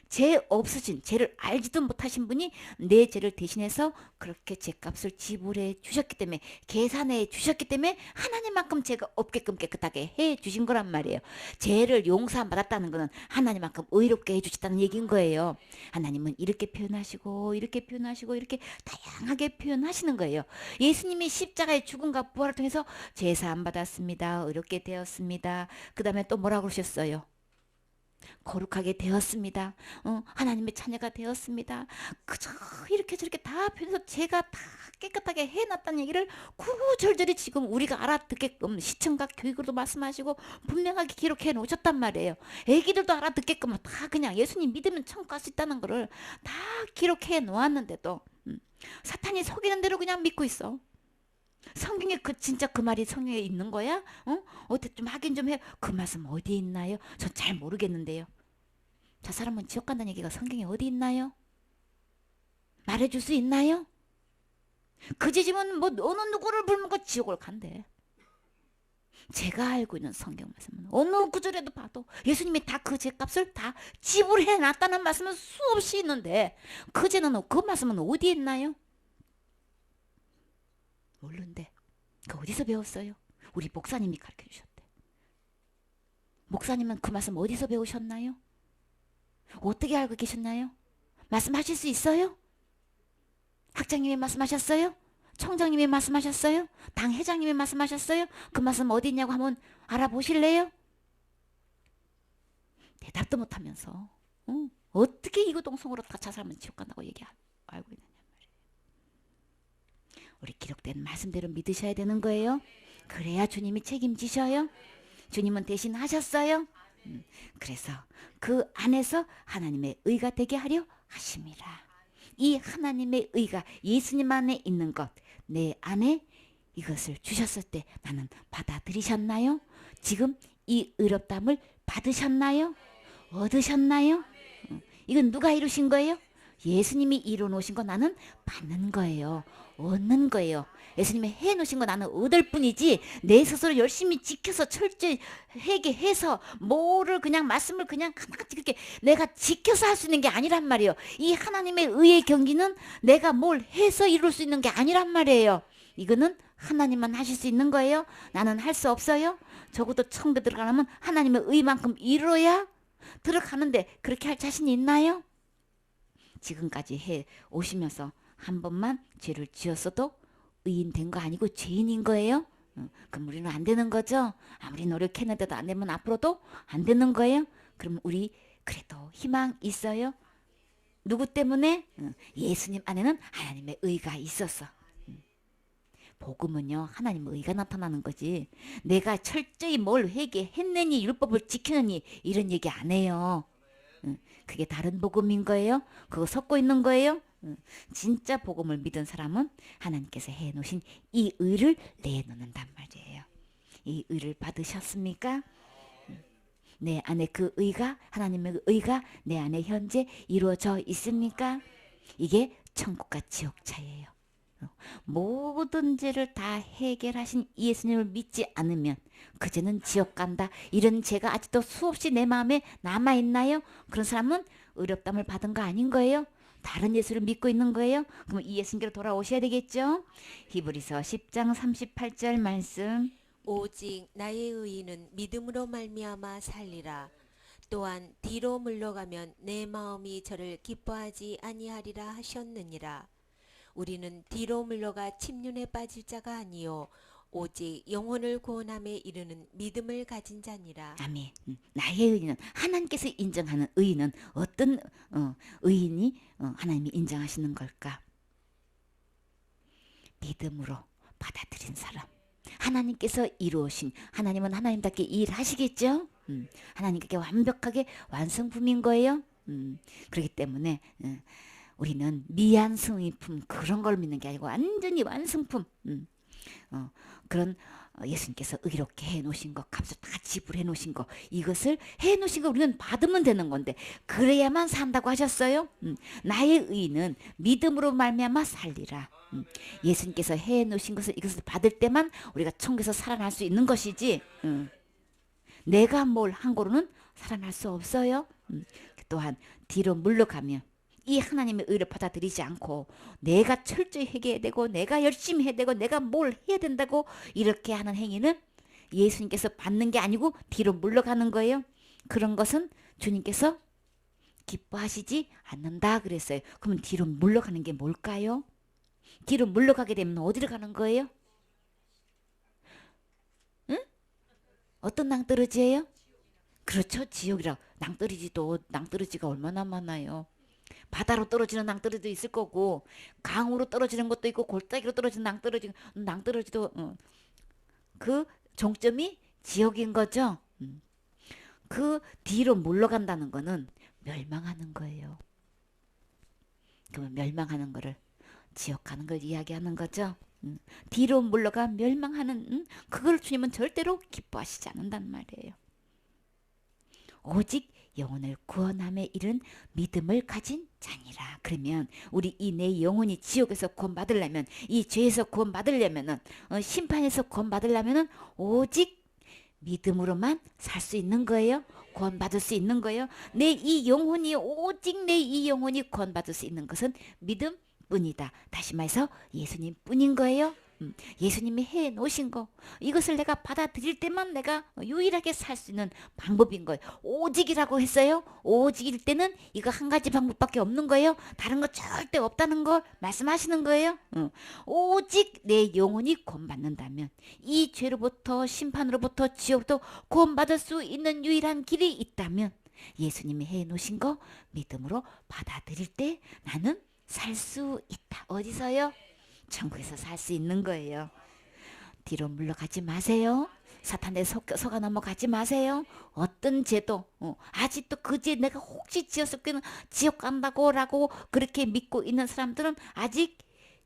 죄 없으신, 죄를 알지도 못하신 분이 내 죄를 대신해서 그렇게 죄값을 지불해 주셨기 때문에, 계산해 주셨기 때문에 하나님만큼 죄가 없게끔 깨끗하게 해 주신 거란 말이에요. 죄를 용서 받았다는 것은 하나님만큼 의롭게 해 주셨다는 얘기인 거예요. 하나님은 이렇게 표현하시고 이렇게 표현하시고 이렇게 다양하게 표현하시는 거예요. 예수님이 십자가의 죽음과 부활을 통해서 죄 사함 받았습니다. 의롭게 되었습니다. 그 다음에 또 뭐라고 그러셨어요? 거룩하게 되었습니다. 하나님의 자녀가 되었습니다. 그저 이렇게 저렇게 다 표현해서 제가 다 깨끗하게 해놨다는 얘기를 구구절절히 지금 우리가 알아듣게끔 시청각 교육으로도 말씀하시고 분명하게 기록해 놓으셨단 말이에요. 애기들도 알아듣게끔 다 그냥 예수님 믿으면 천국 갈 수 있다는 거를 다 기록해 놓았는데도 사탄이 속이는 대로 그냥 믿고 있어. 성경에 진짜 그 말이 성경에 있는 거야? 어떻게 좀 확인 좀 해. 그 말씀 어디에 있나요? 전 잘 모르겠는데요. 저 사람은 지옥 간다는 얘기가 성경에 어디 있나요? 말해줄 수 있나요? 그 집은 뭐 어느 누구를 불문고 지옥을 간대. 제가 알고 있는 성경 말씀은 어느 구절에도 봐도 예수님이 다 그 죄값을 다 지불해 놨다는 말씀은 수없이 있는데 그 죄는 그 말씀은 어디에 있나요? 모르는데 그 어디서 배웠어요? 우리 목사님이 가르쳐 주셨대. 목사님은 그 말씀 어디서 배우셨나요? 어떻게 알고 계셨나요? 말씀하실 수 있어요? 학장님이 말씀하셨어요? 청장님이 말씀하셨어요? 당 회장님이 말씀하셨어요? 그 말씀 어디 있냐고 한번 알아보실래요? 대답도 못하면서 어떻게 이구동성으로 다 자살하면 지옥 간다고 알고 있느냐 말이에요. 우리 기록된 말씀대로 믿으셔야 되는 거예요. 그래야 주님이 책임지셔요. 주님은 대신 하셨어요. 그래서 그 안에서 하나님의 의가 되게 하려 하심이라. 이 하나님의 의가 예수님 안에 있는 것, 내 안에 이것을 주셨을 때 나는 받아들이셨나요? 지금 이 의롭다함을 받으셨나요? 얻으셨나요? 이건 누가 이루신 거예요? 예수님이 이루어놓으신 거 나는 받는 거예요. 얻는 거예요. 예수님이 해놓으신 거 나는 얻을 뿐이지 내 스스로 열심히 지켜서 철저히 회개해서 뭐를 그냥 말씀을 그냥 하나같이 그렇게 내가 지켜서 할 수 있는 게 아니란 말이에요. 이 하나님의 의의 경기는 내가 뭘 해서 이룰 수 있는 게 아니란 말이에요. 이거는 하나님만 하실 수 있는 거예요. 나는 할 수 없어요. 적어도 천국 들어가려면 하나님의 의만큼 이루어야 들어가는데 그렇게 할 자신이 있나요? 지금까지 해 오시면서 한 번만 죄를 지었어도 의인 된 거 아니고 죄인인 거예요? 그럼 우리는 안 되는 거죠? 아무리 노력했는데도 안 되면 앞으로도 안 되는 거예요? 그럼 우리 그래도 희망 있어요? 누구 때문에? 예수님 안에는 하나님의 의가 있었어. 복음은요 하나님의 의가 나타나는 거지 내가 철저히 뭘 회개했느니 율법을 지키느니 이런 얘기 안 해요. 그게 다른 복음인 거예요. 그거 섞고 있는 거예요. 진짜 복음을 믿은 사람은 하나님께서 해놓으신 이 의를 내놓는단 말이에요. 이 의를 받으셨습니까? 내 안에 그 의가 하나님의 의가 내 안에 현재 이루어져 있습니까? 이게 천국과 지옥 차이예요. 모든 죄를 다 해결하신 예수님을 믿지 않으면 그 죄는 지옥 간다. 이런 죄가 아직도 수없이 내 마음에 남아있나요? 그런 사람은 의롭다함을 받은 거 아닌 거예요? 다른 예수를 믿고 있는 거예요? 그럼 이 예수님께로 돌아오셔야 되겠죠? 히브리서 10장 38절 말씀 오직 나의 의인은 믿음으로 말미암아 살리라. 또한 뒤로 물러가면 내 마음이 저를 기뻐하지 아니하리라 하셨느니라. 우리는 뒤로 물러가 침륜에 빠질 자가 아니요 오직 영혼을 구원함에 이르는 믿음을 가진 자니라. 아멘. 나의 의인은 하나님께서 인정하는 의인은 어떤 의인이 하나님이 인정하시는 걸까? 믿음으로 받아들인 사람. 하나님께서 이루어신 하나님은 하나님답게 일하시겠죠? 하나님께 완벽하게 완성품인 거예요. 그렇기 때문에 우리는 미완성품 그런 걸 믿는 게 아니고 완전히 완성품 그런 예수님께서 의롭게 해놓으신 것 값을 다 지불해 놓으신 거 이것을 해놓으신 거 우리는 받으면 되는 건데 그래야만 산다고 하셨어요. 나의 의는 믿음으로 말미암아 살리라. 예수님께서 해놓으신 것을 이것을 받을 때만 우리가 천국에서 살아날 수 있는 것이지 내가 뭘 한 거로는 살아날 수 없어요. 또한 뒤로 물러가면 이 하나님의 의를 받아들이지 않고 내가 철저히 회개해야 되고 내가 열심히 해야 되고 내가 뭘 해야 된다고 이렇게 하는 행위는 예수님께서 받는 게 아니고 뒤로 물러가는 거예요. 그런 것은 주님께서 기뻐하시지 않는다 그랬어요. 그러면 뒤로 물러가는 게 뭘까요? 뒤로 물러가게 되면 어디로 가는 거예요? 응? 어떤 낭떠러지예요? 그렇죠. 지옥이라. 낭떠러지가 얼마나 많아요. 바다로 떨어지는 낭떠러지도 있을 거고 강으로 떨어지는 것도 있고 골짜기로 떨어지는 낭떠러지도 그 종점이 지옥인 거죠. 그 뒤로 물러간다는 거는 멸망하는 거예요. 그러면 멸망하는 거를 지옥 가는 걸 이야기하는 거죠. 뒤로 물러가 멸망하는 그걸 주님은 절대로 기뻐하시지 않는단 말이에요. 오직 영혼을 구원함에 이른 믿음을 가진 자니라. 그러면 우리 이 내 영혼이 지옥에서 구원받으려면 이 죄에서 구원받으려면은 심판에서 구원받으려면은 오직 믿음으로만 살 수 있는 거예요. 구원받을 수 있는 거예요. 오직 내 이 영혼이 구원받을 수 있는 것은 믿음뿐이다. 다시 말해서 예수님 뿐인 거예요. 예수님이 해 놓으신 거 이것을 내가 받아들일 때만 내가 유일하게 살 수 있는 방법인 거예요. 오직이라고 했어요. 오직일 때는 이거 한 가지 방법밖에 없는 거예요. 다른 거 절대 없다는 걸 말씀하시는 거예요. 오직 내 영혼이 구원받는다면 이 죄로부터 심판으로부터 지옥도 구원받을 수 있는 유일한 길이 있다면 예수님이 해 놓으신 거 믿음으로 받아들일 때 나는 살 수 있다. 어디서요? 천국에서 살 수 있는 거예요. 뒤로 물러가지 마세요. 사탄에 속아 넘어가지 마세요. 어떤 죄도 아직도 그 죄 내가 혹시 지었을 때는 지옥 간다고 라고 그렇게 믿고 있는 사람들은 아직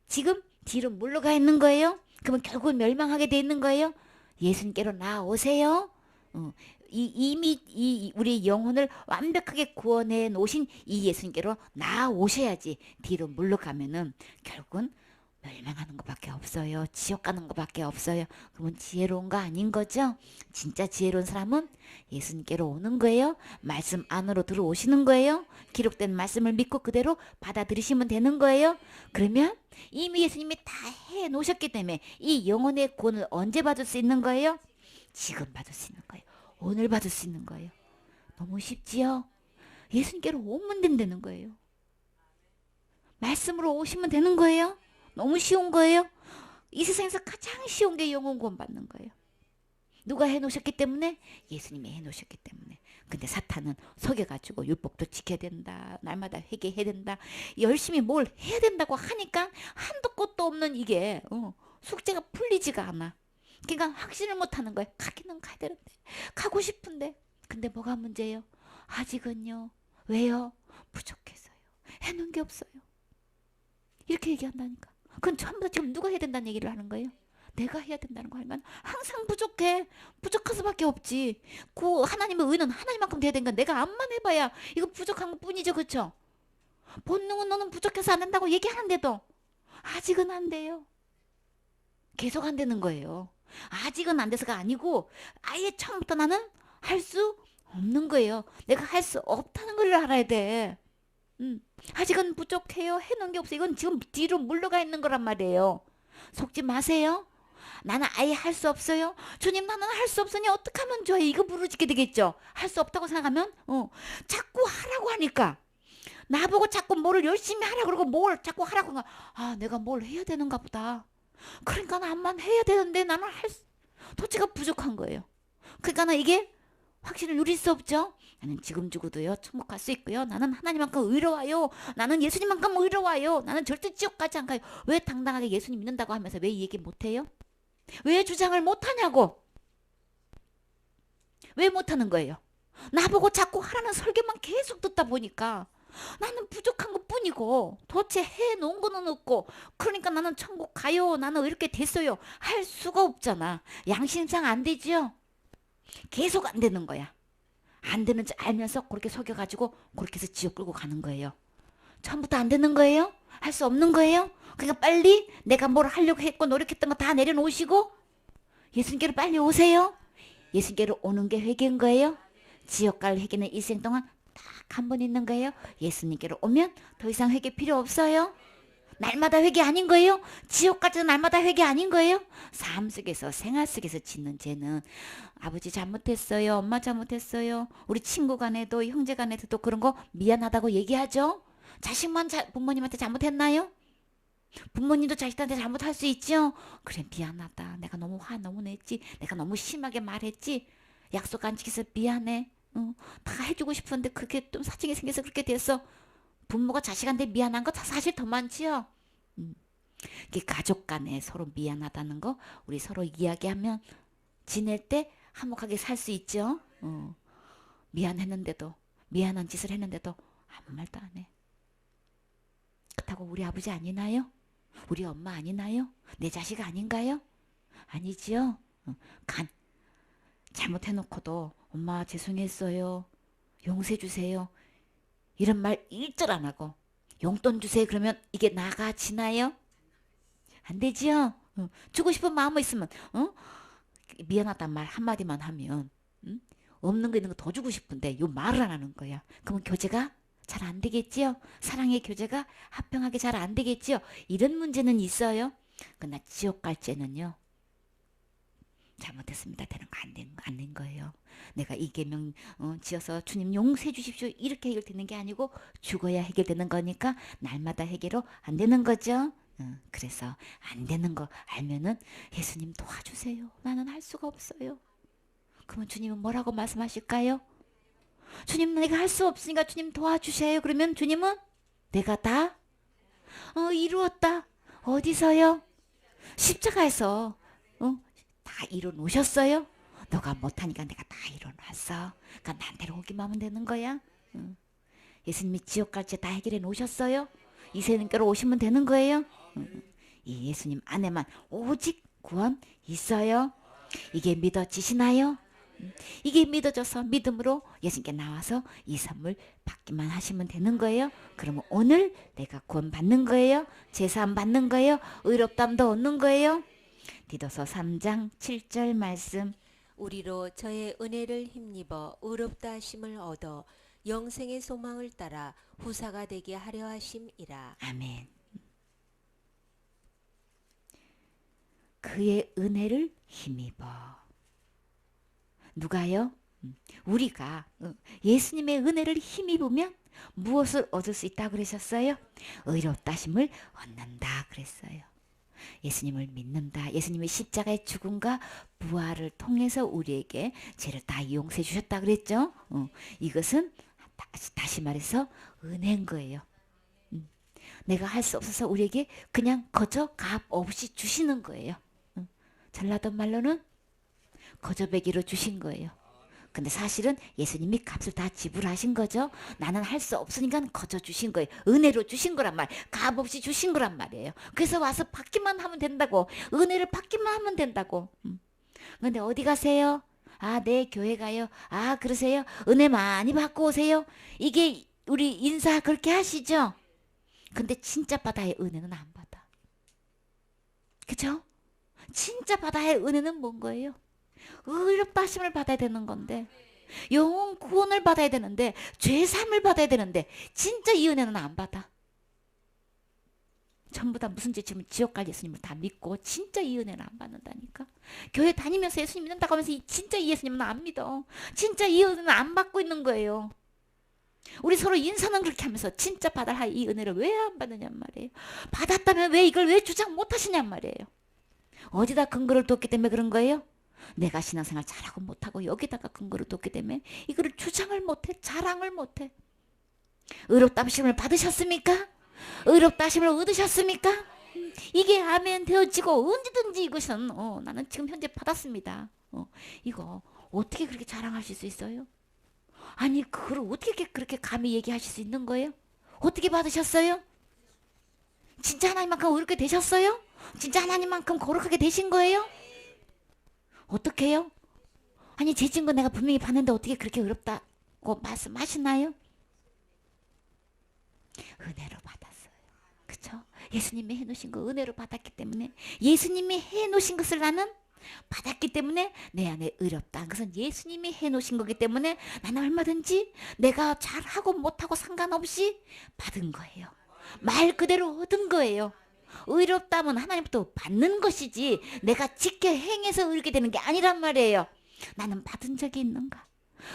지금 뒤로 물러가 있는 거예요. 그러면 결국 멸망하게 돼 있는 거예요. 예수님께로 나오세요. 이미 우리 영혼을 완벽하게 구원해 놓으신 이 예수님께로 나오셔야지. 뒤로 물러가면은 결국은 멸망하는 것밖에 없어요. 지옥 가는 것밖에 없어요. 그러면 지혜로운 거 아닌 거죠? 진짜 지혜로운 사람은 예수님께로 오는 거예요. 말씀 안으로 들어오시는 거예요. 기록된 말씀을 믿고 그대로 받아들이시면 되는 거예요. 그러면 이미 예수님이 다 해 놓으셨기 때문에 이 영혼의 구원을 언제 받을 수 있는 거예요? 지금 받을 수 있는 거예요. 오늘 받을 수 있는 거예요. 너무 쉽지요? 예수님께로 오면 된다는 거예요. 말씀으로 오시면 되는 거예요. 너무 쉬운 거예요. 이 세상에서 가장 쉬운 게 영혼 구원 받는 거예요. 누가 해놓으셨기 때문에? 예수님이 해놓으셨기 때문에. 근데 사탄은 속여가지고 율법도 지켜야 된다. 날마다 회개해야 된다. 열심히 뭘 해야 된다고 하니까 한도 끝도 없는 이게 숙제가 풀리지가 않아. 그러니까 확신을 못하는 거예요. 가기는 가야 되는데 가고 싶은데 근데 뭐가 문제예요? 아직은요. 왜요? 부족해서요. 해놓은 게 없어요. 이렇게 얘기한다니까. 그건 전부 다 지금 누가 해야 된다는 얘기를 하는 거예요? 내가 해야 된다는 거 아니면 항상 부족해. 부족할 수밖에 없지. 그 하나님의 의는 하나님만큼 돼야 되니까 내가 암만 해봐야 이거 부족한 것 뿐이죠. 그렇죠? 본능은 너는 부족해서 안 된다고 얘기하는데도 아직은 안 돼요. 계속 안 되는 거예요. 아직은 안 돼서가 아니고 아예 처음부터 나는 할 수 없는 거예요. 내가 할 수 없다는 걸 알아야 돼. 아직은 부족해요. 해놓은 게 없어요. 이건 지금 뒤로 물러가 있는 거란 말이에요. 속지 마세요. 나는 아예 할 수 없어요. 주님 나는 할 수 없으니 어떻게 하면 좋아요. 이거 부르짖게 되겠죠. 할 수 없다고 생각하면 자꾸 하라고 하니까 나보고 자꾸 뭐를 열심히 하라고 그러고 뭘 자꾸 하라고 하니까 아 내가 뭘 해야 되는가 보다. 그러니까 나만 해야 되는데 나는 도치가 부족한 거예요. 그러니까 이게 확신을 누릴 수 없죠. 나는 지금 죽어도요 천국 갈 수 있고요. 나는 하나님만큼 의로워요. 나는 예수님만큼 의로워요. 나는 절대 지옥 가지 않아요. 왜 당당하게 예수님 믿는다고 하면서 왜 이 얘기 못해요? 왜 주장을 못하냐고. 왜 못하는 거예요? 나보고 자꾸 하라는 설교만 계속 듣다 보니까 나는 부족한 것 뿐이고 도대체 해놓은 거는 없고 그러니까 나는 천국 가요. 나는 이렇게 됐어요. 할 수가 없잖아. 양심상 안 되지요. 계속 안 되는 거야. 안 되는 줄 알면서 그렇게 속여가지고 그렇게 해서 지옥 끌고 가는 거예요. 처음부터 안 되는 거예요? 할 수 없는 거예요? 그러니까 빨리 내가 뭘 하려고 했고 노력했던 거 다 내려놓으시고 예수님께로 빨리 오세요. 예수님께로 오는 게 회개인 거예요. 지옥 갈 회개는 일생 동안 딱 한 번 있는 거예요. 예수님께로 오면 더 이상 회개 필요 없어요. 날마다 회개 아닌 거예요? 지옥 갈 때는 날마다 회개 아닌 거예요? 삶 속에서 생활 속에서 짓는 죄는 아버지 잘못했어요. 엄마 잘못했어요. 우리 친구 간에도 형제 간에도 그런 거 미안하다고 얘기하죠. 자식만 부모님한테 잘못했나요? 부모님도 자식한테 잘못할 수 있죠. 그래 미안하다. 내가 너무 화 너무 냈지. 내가 너무 심하게 말했지. 약속 안 지켜서 미안해. 다 해주고 싶은데 그게 좀 사정이 생겨서 그렇게 됐어. 부모가 자식한테 미안한 거 사실 더 많지요. 가족 간에 서로 미안하다는 거 우리 서로 이야기하면 지낼 때 화목하게 살 수 있죠. 미안했는데도 미안한 짓을 했는데도 아무 말도 안 해. 그렇다고 우리 아버지 아니나요? 우리 엄마 아니나요? 내 자식 아닌가요? 아니지요. 잘못해놓고도 엄마 죄송했어요. 용서해 주세요. 이런 말 일절 안 하고 용돈 주세요. 그러면 이게 나가지나요? 안 되지요. 주고 싶은 마음이 있으면 미안하단 말 한마디만 하면 없는 거 있는 거 더 주고 싶은데 요 말을 안 하는 거야. 그러면 교제가 잘 안 되겠지요. 사랑의 교제가 합병하게 잘 안 되겠지요. 이런 문제는 있어요. 그러나 지옥 갈죄는요, 잘못했습니다. 되는 거 안 된 거예요. 내가 이 계명 지어서 주님 용서해 주십시오 이렇게 해결되는 게 아니고 죽어야 해결되는 거니까 날마다 해결로 안 되는 거죠. 그래서 안 되는 거 알면은 예수님 도와주세요. 나는 할 수가 없어요. 그러면 주님은 뭐라고 말씀하실까요? 주님 내가 할 수 없으니까 주님 도와주세요. 그러면 주님은 내가 다 이루었다. 어디서요? 십자가에서 다 이뤄놓으셨어요. 너가 못하니까 내가 다 이뤄놨어. 그러니까 나한테로 오기만 하면 되는 거야. 예수님이 지옥 갈지 다 해결해 놓으셨어요. 이세님께로 오시면 되는 거예요. 이 예수님 안에만 오직 구원 있어요. 이게 믿어지시나요? 이게 믿어져서 믿음으로 예수님께 나와서 이 선물 받기만 하시면 되는 거예요. 그러면 오늘 내가 구원 받는 거예요. 제사함 받는 거예요. 의롭다함도 얻는 거예요. 디도서 3장 7절 말씀. 우리로 저의 은혜를 힘입어 의롭다 하심을 얻어 영생의 소망을 따라 후사가 되게 하려 하심이라. 아멘. 그의 은혜를 힘입어. 누가요? 우리가 예수님의 은혜를 힘입으면 무엇을 얻을 수 있다고 그러셨어요? 의롭다심을 얻는다 그랬어요. 예수님을 믿는다. 예수님의 십자가의 죽음과 부활을 통해서 우리에게 죄를 다 용서해 주셨다 그랬죠. 이것은 다시 말해서 은혜인 거예요. 내가 할 수 없어서 우리에게 그냥 거저 값 없이 주시는 거예요. 전라도 말로는 거저배기로 주신 거예요. 근데 사실은 예수님이 값을 다 지불하신 거죠. 나는 할 수 없으니까 거저 주신 거예요. 은혜로 주신 거란 말, 값 없이 주신 거란 말이에요. 그래서 와서 받기만 하면 된다고, 은혜를 받기만 하면 된다고. 근데 어디 가세요? 아, 네, 교회 가요. 아, 그러세요? 은혜 많이 받고 오세요. 이게 우리 인사 그렇게 하시죠? 근데 진짜 바다의 은혜는 안 받아. 그죠? 진짜 바다의 은혜는 뭔 거예요? 의롭다 하심을 받아야 되는 건데, 영혼 구원을 받아야 되는데, 죄사함을 받아야 되는데, 진짜 이 은혜는 안 받아. 전부 다 무슨 죄 지으면 지옥 갈 예수님을 다 믿고 진짜 이 은혜는 안 받는다니까. 교회 다니면서 예수님 믿는다고 하면서 진짜 이 예수님은 안 믿어. 진짜 이 은혜는 안 받고 있는 거예요. 우리 서로 인사는 그렇게 하면서 진짜 받아야 할 이 은혜를 왜 안 받느냔 말이에요. 받았다면 왜 이걸 왜 주장 못 하시냔 말이에요. 어디다 근거를 뒀기 때문에 그런 거예요? 내가 신앙생활 잘하고 못하고 여기다가 근거를 뒀기 때문에 이거를 주장을 못해, 자랑을 못해. 의롭다 하심을 받으셨습니까? 의롭다 하심을 얻으셨습니까? 이게 아멘 되어지고 언제든지 이것은 나는 지금 현재 받았습니다. 이거 어떻게 그렇게 자랑하실 수 있어요? 아니 그걸 어떻게 그렇게 감히 얘기하실 수 있는 거예요? 어떻게 받으셨어요? 진짜 하나님만큼 의롭게 되셨어요? 진짜 하나님만큼 거룩하게 되신 거예요? 어떻게 해요? 아니 제 증거 내가 분명히 봤는데 어떻게 그렇게 의롭다고 말씀하시나요? 은혜로 받았어요. 그쵸? 예수님이 해놓으신 거 은혜로 받았기 때문에, 예수님이 해놓으신 것을 나는 받았기 때문에 내 안에 의롭다. 그것은 예수님이 해놓으신 거기 때문에 나는 얼마든지 내가 잘하고 못하고 상관없이 받은 거예요. 말 그대로 얻은 거예요. 의롭다면 하나님부터 받는 것이지 내가 지켜 행해서 의롭게 되는 게 아니란 말이에요. 나는 받은 적이 있는가?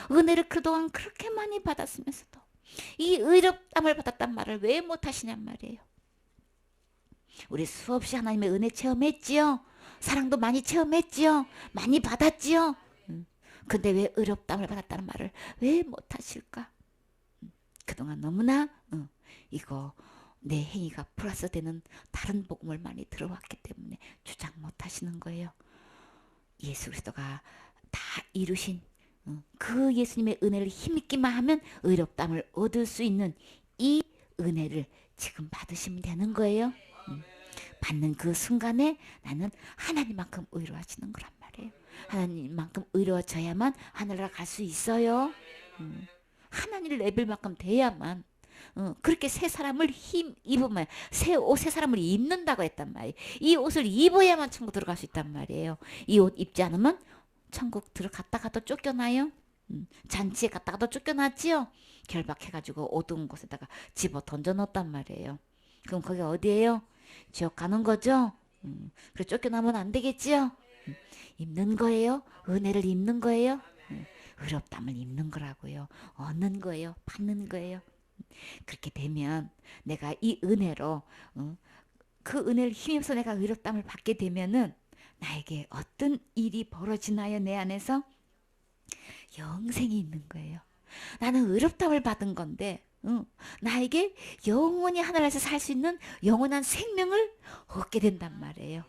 은혜를 그동안 그렇게 많이 받았으면서도 이 의롭담을 받았단 말을 왜 못하시냔 말이에요. 우리 수없이 하나님의 은혜 체험했지요. 사랑도 많이 체험했지요. 많이 받았지요. 근데 왜 의롭담을 받았다는 말을 왜 못하실까? 그동안 너무나 이거 내 행위가 플러스 되는 다른 복음을 많이 들어왔기 때문에 주장 못하시는 거예요. 예수 그리스도가 다 이루신 그 예수님의 은혜를 힘입기만 하면 의롭담을 얻을 수 있는 이 은혜를 지금 받으시면 되는 거예요. 받는 그 순간에 나는 하나님만큼 의로워지는 거란 말이에요. 하나님만큼 의로워져야만 하늘나라 갈 수 있어요. 하나님 레벨만큼 돼야만. 그렇게 새 사람을 입으면 새 사람을 입는다고 했단 말이에요. 이 옷을 입어야만 천국 들어갈 수 있단 말이에요. 이 옷 입지 않으면 천국 들어갔다가도 쫓겨나요. 잔치에 갔다가도 쫓겨나지요. 결박해가지고 어두운 곳에다가 집어 던져 넣었단 말이에요. 그럼 거기 어디예요? 지옥 가는 거죠. 그래 쫓겨나면 안 되겠지요. 입는 거예요. 은혜를 입는 거예요. 의롭담을 입는 거라고요. 얻는 거예요. 받는 거예요. 그렇게 되면 내가 이 은혜로 그 은혜를 힘입어서 내가 의롭담을 받게 되면은 나에게 어떤 일이 벌어지나요? 내 안에서 영생이 있는 거예요. 나는 의롭담을 받은 건데 나에게 영원히 하늘에서 살 수 있는 영원한 생명을 얻게 된단 말이에요.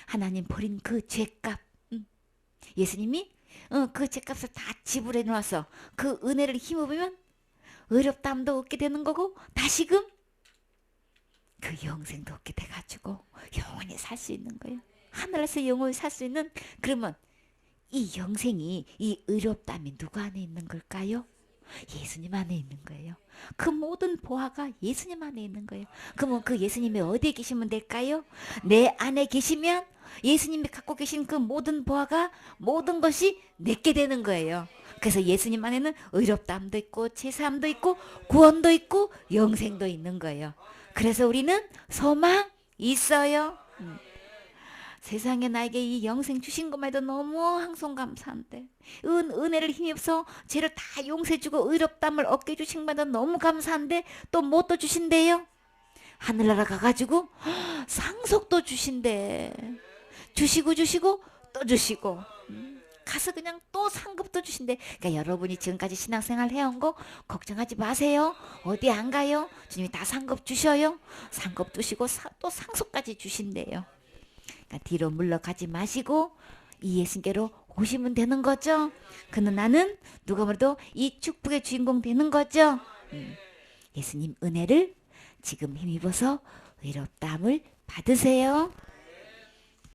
하나님 버린 그 죄값, 예수님이 그 죄값을 다 지불해 놓아서 그 은혜를 힘입으면 의롭다함도 얻게 되는 거고 다시금 그 영생도 얻게 돼가지고 영원히 살 수 있는 거예요. 하늘에서 영원히 살 수 있는, 그러면 이 영생이, 이 의롭다함이 누구 안에 있는 걸까요? 예수님 안에 있는 거예요. 그 모든 보화가 예수님 안에 있는 거예요. 그러면 그 예수님이 어디에 계시면 될까요? 내 안에 계시면 예수님이 갖고 계신 그 모든 보화가, 모든 것이 내게 되는 거예요. 그래서 예수님 안에는 의롭다함도 있고 제사함도 있고 구원도 있고 영생도 있는 거예요. 그래서 우리는 소망 있어요. 세상에 나에게 이 영생 주신 것만 해도 너무 항상 감사한데, 은혜를 힘입어서 죄를 다 용서해주고 의롭담을 얻게 주신 것만 해도 너무 감사한데 또 뭐 또 주신대요? 하늘나라 가가지고 상속도 주신대. 주시고 또 주시고 가서 그냥 또 상급도 주신대. 그러니까 여러분이 지금까지 신앙생활 해온 거 걱정하지 마세요. 어디 안 가요. 주님이 다 상급 주셔요. 상급 주시고 또 상속까지 주신대요. 그러니까 뒤로 물러가지 마시고 이 예수님께로 오시면 되는 거죠. 그는 나는 누가 뭐래도 이 축복의 주인공 되는 거죠. 예수님 은혜를 지금 힘입어서 의롭다함을 받으세요.